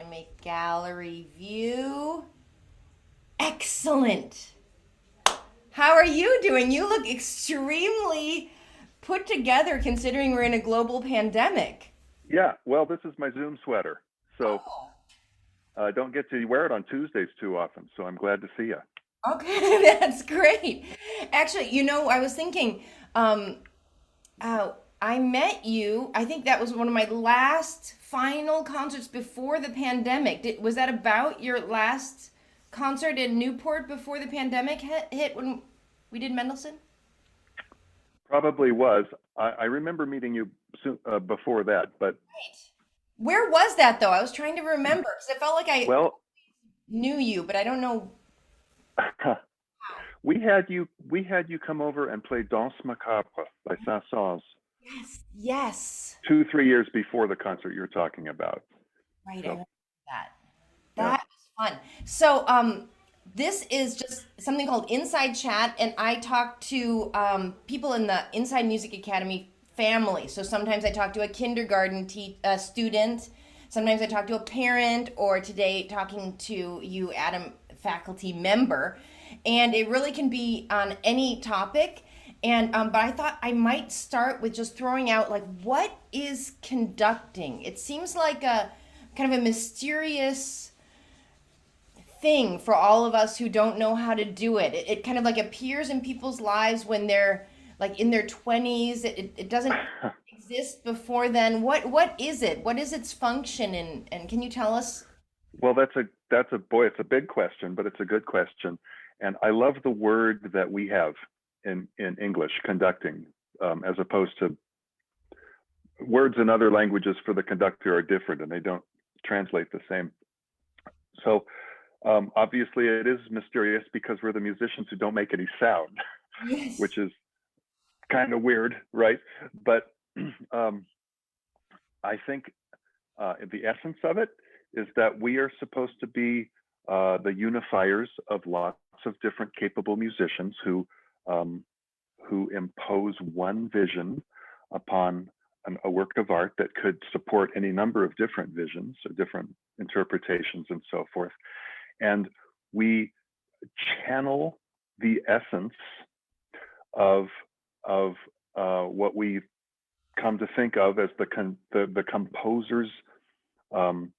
Make gallery view. Excellent. How are you doing? You look extremely put together considering we're in a global pandemic. Yeah, well, this is my Zoom sweater, so Oh, I don't get to wear it on Tuesdays too often. So I'm glad to see you. okay, that's great. Actually, I was thinking, um, I met you. I think that was one of my last final concerts before the pandemic. Was that about your last concert in Newport before the pandemic hit when we did Mendelssohn? Probably was. I remember meeting you before that, but Where was that though? I was trying to remember because I felt like I well, knew you, but I don't know how. we had you come over and play Danse Macabre by Saint-Saëns Yes, yes. 2-3 years before the concert you're talking about. Right, I So remember that. yeah, That was fun. So, this is just something called Inside Chat, and I talk to people in the Inside Music Academy family. So sometimes I talk to a kindergarten student, sometimes I talk to a parent, or today talking to you, Adam, faculty member, and it really can be on any topic. And but I thought I might start with just throwing out like what is conducting? It seems like a kind of a mysterious thing for all of us who don't know how to do it. It kind of like appears in people's lives when they're like in their 20s. It doesn't exist before then. What is it? What is its function? And can you tell us? well, that's a boy. It's a big question, but it's a good question, and I love the word that we have in English, conducting, as opposed to words in other languages for the conductor are different and they don't translate the same. So obviously it is mysterious because we're the musicians who don't make any sound, Yes. which is kind of weird, right? But um, I think the essence of it is that we are supposed to be the unifiers of lots of different capable musicians um, who impose one vision upon a work of art that could support any number of different visions or different interpretations and so forth. And we channel the essence of what we come to think of as um,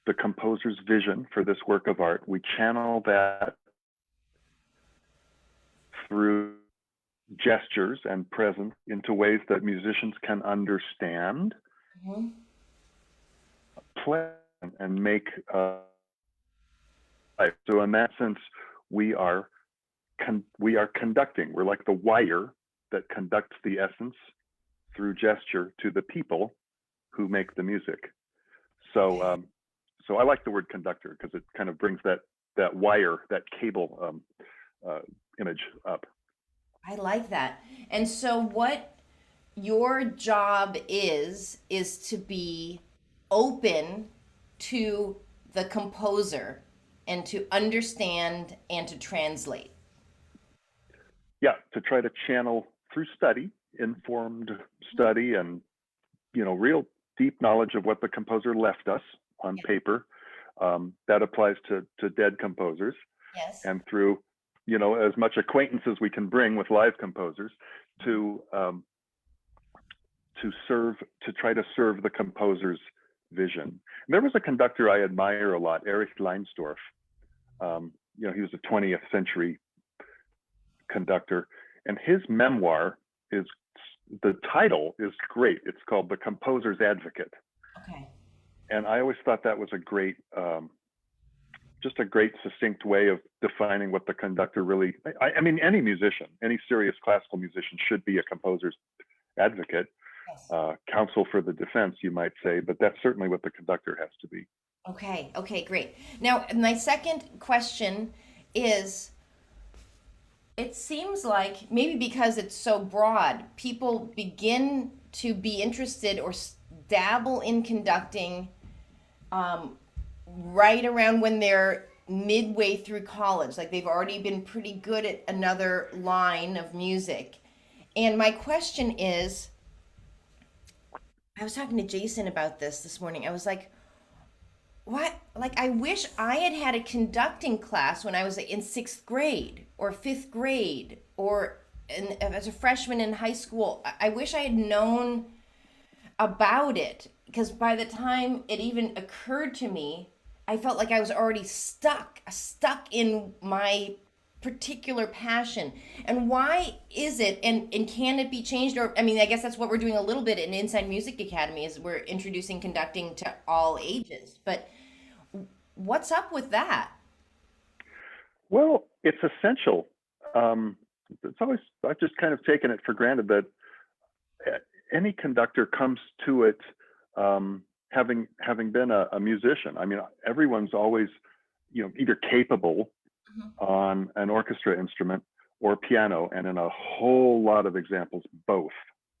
the composer's vision for this work of art. We channel that through gestures and presence into ways that musicians can understand, Mhm. play, and make life. So in that sense, we are we are conducting. We're like the wire that conducts the essence through gesture to the people who make the music. So so I like the word conductor because it kind of brings that wire, that cable uh, image up. I like that. And so what your job is to be open to the composer and to understand and to translate. Yeah, to try to channel through study, informed study, and real deep knowledge of what the composer left us on Yeah. paper. That applies to dead composers, Yes. and through as much acquaintance as we can bring with live composers to serve to try to serve the composer's vision. And there was a conductor I admire a lot, Erich Leinsdorf. He was a 20th century conductor, and his memoir is the title is great. It's called The Composer's Advocate, Okay. and I always thought that was just a great succinct way of defining what the conductor really. I mean, any musician, any serious classical musician should be a composer's advocate, Yes. counsel for the defense, you might say, but that's certainly what the conductor has to be. Okay. Okay, great. Now, my second question is it seems like maybe because it's so broad, people begin to be interested or dabble in conducting um, right around when they're midway through college. Like they've already been pretty good at another line of music. And my question is I was talking to Jason about this morning. I was like, what, like, I wish I had had a conducting class when I was in sixth grade or fifth grade or as a freshman in high school. I wish I had known about it because by the time it even occurred to me, I felt like I was already stuck in my particular passion. And why is it, and can it be changed? Or, I mean, I guess that's what we're doing a little bit in Inside Music Academy is we're introducing conducting to all ages. But what's up with that? Well, it's essential. Um, it's always, I've just kind of taken it for granted that any conductor comes to it having been a musician. I mean, everyone's always, either capable Mhm. on an orchestra instrument or piano, and in a whole lot of examples, both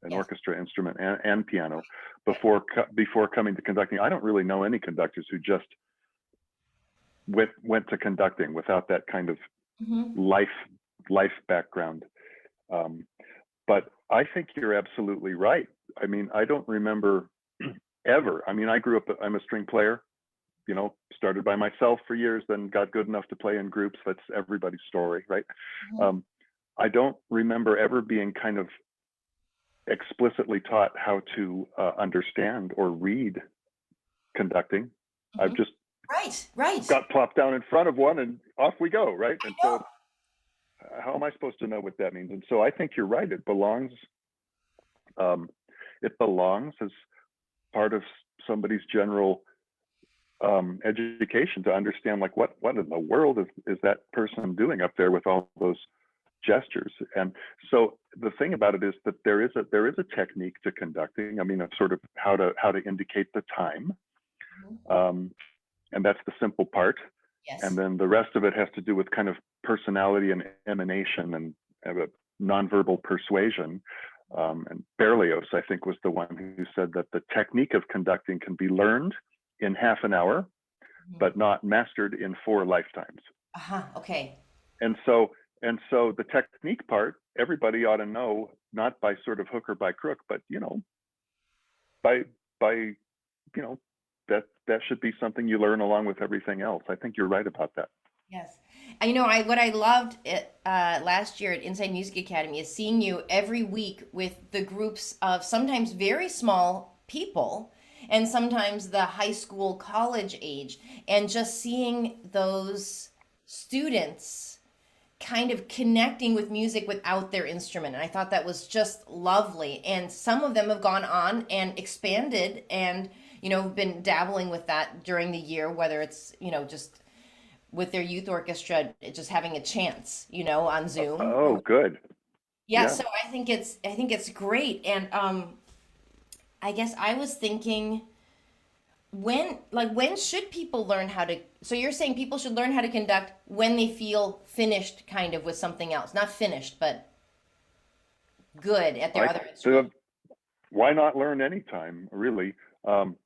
an Yes. orchestra instrument and piano Right. before coming to conducting. I don't really know any conductors who just went to conducting without that kind of Hmm. life life background. Um, but I think you're absolutely right. I mean, I don't remember ever. I mean, I grew up. I'm a string player. Started by myself for years, then got good enough to play in groups. That's everybody's story, right? Hmm. Um, I don't remember ever being kind of explicitly taught how to understand or read conducting. I've Hmm. just Right, right. got plopped down in front of one and off we go, right? I And so know. it's, how am I supposed to know what that means? And so I think you're right. Um, it belongs as part of somebody's general education to understand, like, what in the world is that person doing up there with all those gestures. And so the thing about it is that there is a technique to conducting. I mean, of sort of how to indicate the time, Mhm. um, and that's the simple part. And Yes. then the rest of it has to do with kind of personality and emanation and a nonverbal persuasion. And Berlioz, I think, was the one who said that the technique of conducting can be learned in half an hour, Mhm. but not mastered in 4 lifetimes. Uh-huh. Okay. And so the technique part, everybody ought to know, not by sort of hook or by crook, but by by that should be something you learn along with everything else. I think you're right about that. Yes. And I what I loved last year at Inside Music Academy is seeing you every week with the groups of sometimes very small people and sometimes the high school college age and just seeing those students kind of connecting with music without their instrument. And I thought that was just lovely. And some of them have gone on and expanded and been dabbling with that during the year, whether it's just with their youth orchestra just having a chance, on Zoom. Oh, good. Yeah, Yeah. so I think it's great. And I guess I was thinking when should people learn how to, so you're saying people should learn how to conduct when they feel finished kind of with something else. Not finished, but good at their I other instrument. the, why not learn anytime, really? Um,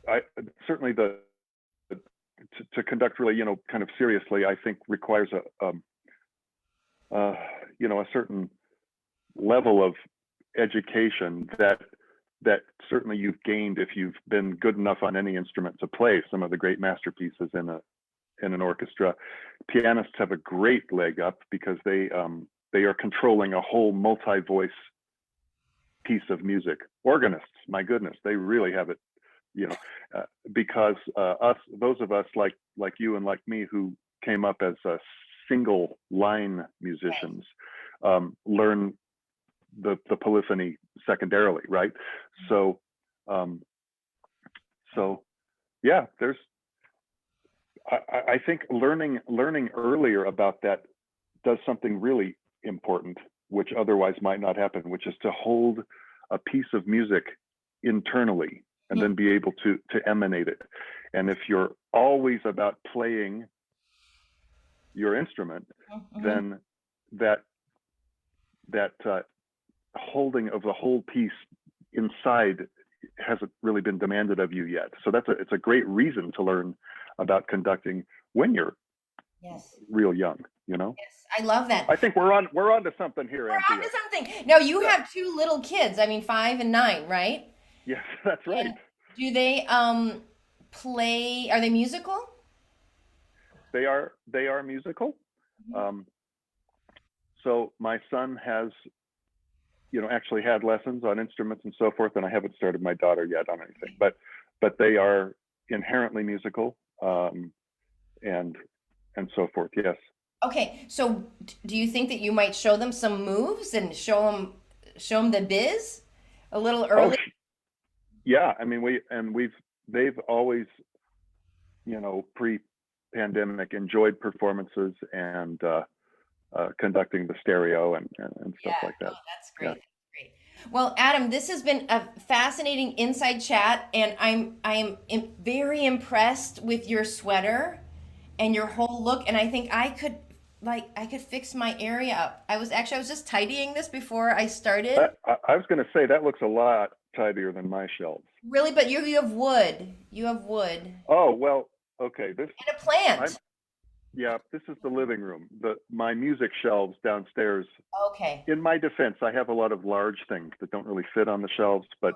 I certainly to conduct really, kind of seriously, I think requires uh, a certain level of education that certainly you've gained if you've been good enough on any instrument to play some of the great masterpieces in an orchestra. Pianists have a great leg up because they are controlling a whole multi-voice piece of music. Organists, my goodness, they really have it, you know, uh, because those of us like you and like me who came up as single line Right. musicians learn the polyphony secondarily, right? So, um, so yeah, I think learning earlier about that does something really important, which otherwise might not happen, which is to hold a piece of music internally and Mhm. then be able to emanate it. And if you're always about playing your instrument, Mhm. then that that holding of the whole piece inside hasn't really been demanded of you yet. So it's a great reason to learn about conducting when you're Yes. real young. Yes. I love that. I think we're on to something here, We're on Anthea. to something. Now you Yeah. have two little kids. I mean, 5 and 9, right? Yes, that's right. And do they play, are they musical? They are musical. Um, so my son has, actually had lessons on instruments and so forth, and I haven't started my daughter yet on anything. But they are inherently musical, and so forth. Yes. Okay, so do you think that you might show them some moves and show them the biz a little Oh, early? yeah. I mean, they've always, pre-pandemic enjoyed performances and conducting the stereo and Yeah, stuff like that. oh, that's Yeah. great. That's great. Well, Adam, this has been a fascinating inside chat, and I'm very impressed with your sweater and your whole look. And I think I could fix my area up. I was just tidying this before I started. I was going to say that looks a lot tidier than my shelves. Really, but you have wood. You have wood and Oh, well, okay. a plant. I'm, yeah, this is the living room. My music shelves downstairs. Okay. In my defense, I have a lot of large things that don't really fit on the shelves, but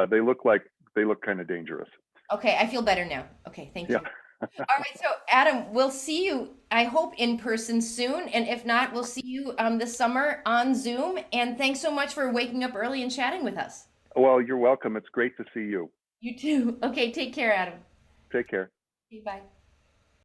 they look kind of dangerous. Okay, I feel better now. Okay, thank Yeah. you. All right, so Adam, we'll see you, I hope, in person soon. And if not, we'll see you this summer on Zoom. And thanks so much for waking up early and chatting with us. Well, you're welcome. It's great to see you. You too. Okay, take care, Adam. Take care. Okay, bye.